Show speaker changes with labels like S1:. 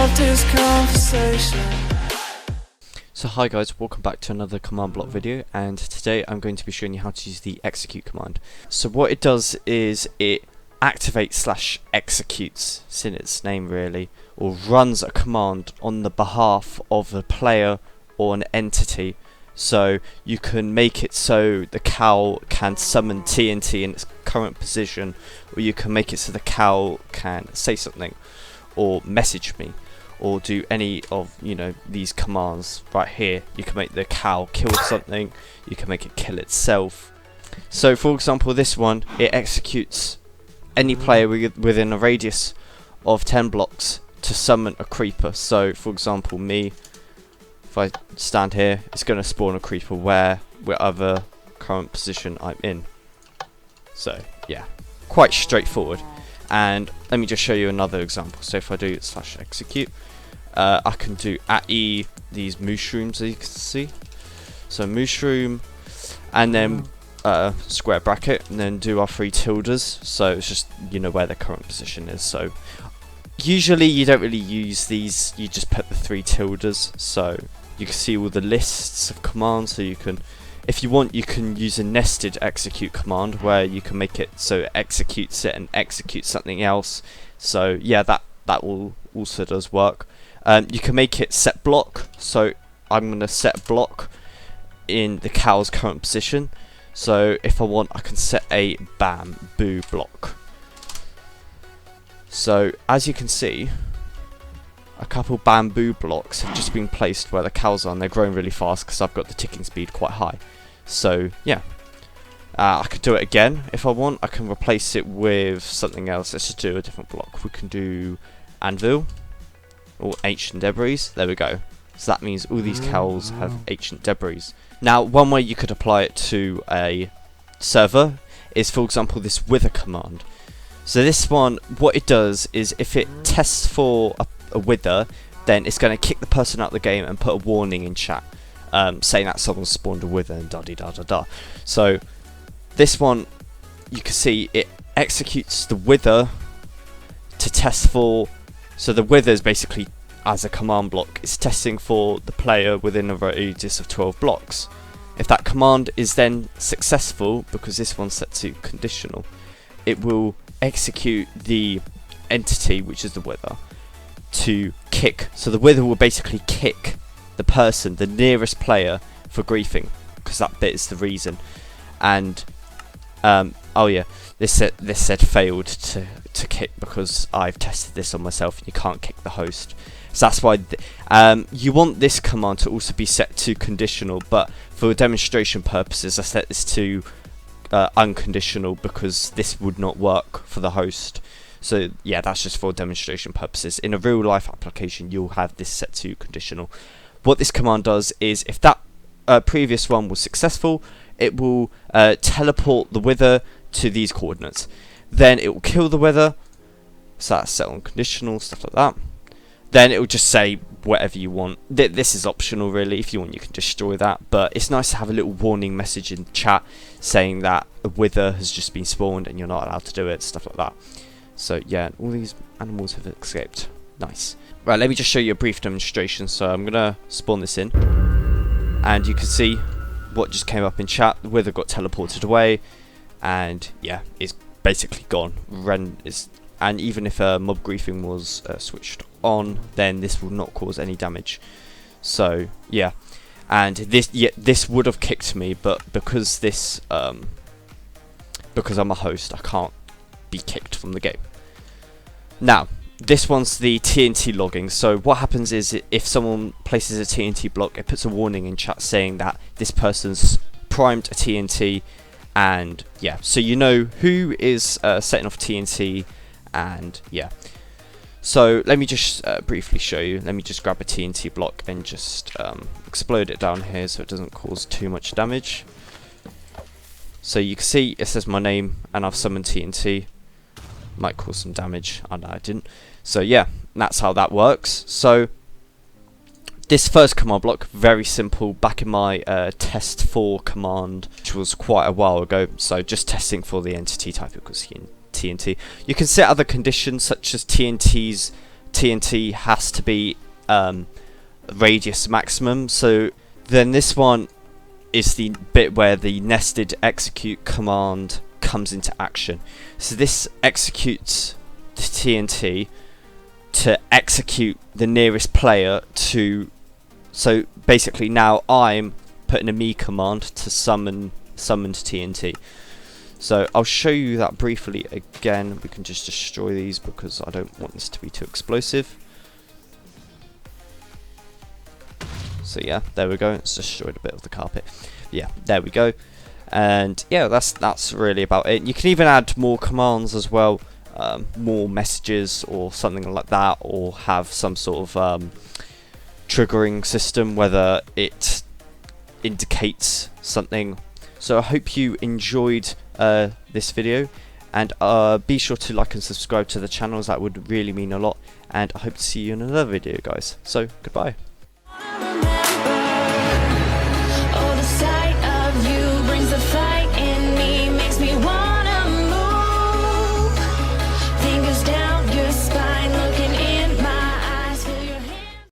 S1: have this conversation.
S2: So hi guys, welcome back to another command block video, and today I'm going to be showing you how to use the execute command. So what it does is it activates / executes, it's in its name really, or runs a command on the behalf of a player or an entity. So you can make it so the cow can summon TNT in its current position, or you can make it so the cow can say something or message me, or do any of these commands right here. You can make the cow kill something, you can make it kill itself. So for example, this one, it executes any player within a radius of 10 blocks to summon a creeper. So for example, me, if I stand here, it's going to spawn a creeper wherever current position I'm in. So yeah, quite straightforward. And let me just show you another example. So if I do / execute, I can do @e these mushrooms, as you can see. So mushroom, and then square bracket, and then do our 3 tildes. So it's just where the current position is. So usually you don't really use these, you just put the 3 tildes so you can see all the lists of commands. So you can, if you want, you can use a nested execute command where you can make it so it executes it and executes something else. So yeah, that also does work. You can make it set block, so I'm going to set block in the cow's current position. So if I want, I can set a bamboo block. So as you can see, a couple bamboo blocks have just been placed where the cows are, and they're growing really fast because I've got the ticking speed quite high. So yeah, I could do it again if I want. I can replace it with something else. Let's just do a different block. We can do anvil or ancient debris. There we go. So that means all these cows have ancient debris. Now, one way you could apply it to a server is, for example, this wither command. So this one, what it does is if it tests for a wither, then it's going to kick the person out of the game and put a warning in chat saying that someone spawned a wither and da-de-da-da-da. So this one, you can see it executes the wither to test for. So the wither is basically, as a command block, it's testing for the player within a radius of 12 blocks. If that command is then successful, because this one's set to conditional, it will execute the entity, which is the wither, to kick. So the wither will basically kick the person, the nearest player, for greifing, because that bit is the reason. And oh yeah, this said failed to kick because I've tested this on myself and you can't kick the host. So that's why you want this command to also be set to conditional, but for demonstration purposes I set this to unconditional because this would not work for the host. So yeah, that's just for demonstration purposes. In a real life application you'll have this set to conditional. What this command does is, if that previous one was successful, it will teleport the wither to these coordinates. Then it will kill the wither, so that's set on conditional, stuff like that. Then it will just say whatever you want. This is optional really. If you want, you can destroy that, but it's nice to have a little warning message in chat saying that a wither has just been spawned and you're not allowed to do it, stuff like that. So yeah, all these animals have escaped. Nice. Right, let me just show you a brief demonstration. So I'm gonna spawn this in, and you can see what just came up in chat. The wither got teleported away, and yeah, it's basically gone. And even if mob greifing was switched on, then this will not cause any damage. So yeah, and this would have kicked me, but because this because I'm a host, I can't be kicked from the game. Now, this one's the TNT logging. So what happens is, if someone places a TNT block, it puts a warning in chat saying that this person's primed a TNT, and yeah, so you know who is setting off TNT, and yeah. So let me just briefly show you. Let me just grab a TNT block and just explode it down here so it doesn't cause too much damage. So you can see it says my name and I've summoned TNT. Might cause some damage. I know I didn't. So yeah, that's how that works. So this first command block, very simple. Back in my testfor command, which was quite a while ago. So just testing for the entity type equals TNT. You can set other conditions such as TNT's TNT has to be radius maximum. So then this one is the bit where the nested execute command comes into action. So this executes the TNT to execute the nearest player to. So basically now I'm putting a me command to summon TNT. So I'll show you that briefly again. We can just destroy these because I don't want this to be too explosive. So yeah, there we go. It's destroyed a bit of the carpet. Yeah, there we go. And yeah, that's really about it. You can even add more commands as well, more messages or something like that, or have some sort of triggering system, whether it indicates something. So I hope you enjoyed this video, and be sure to like and subscribe to the channels. That would really mean a lot, and I hope to see you in another video, guys. So goodbye.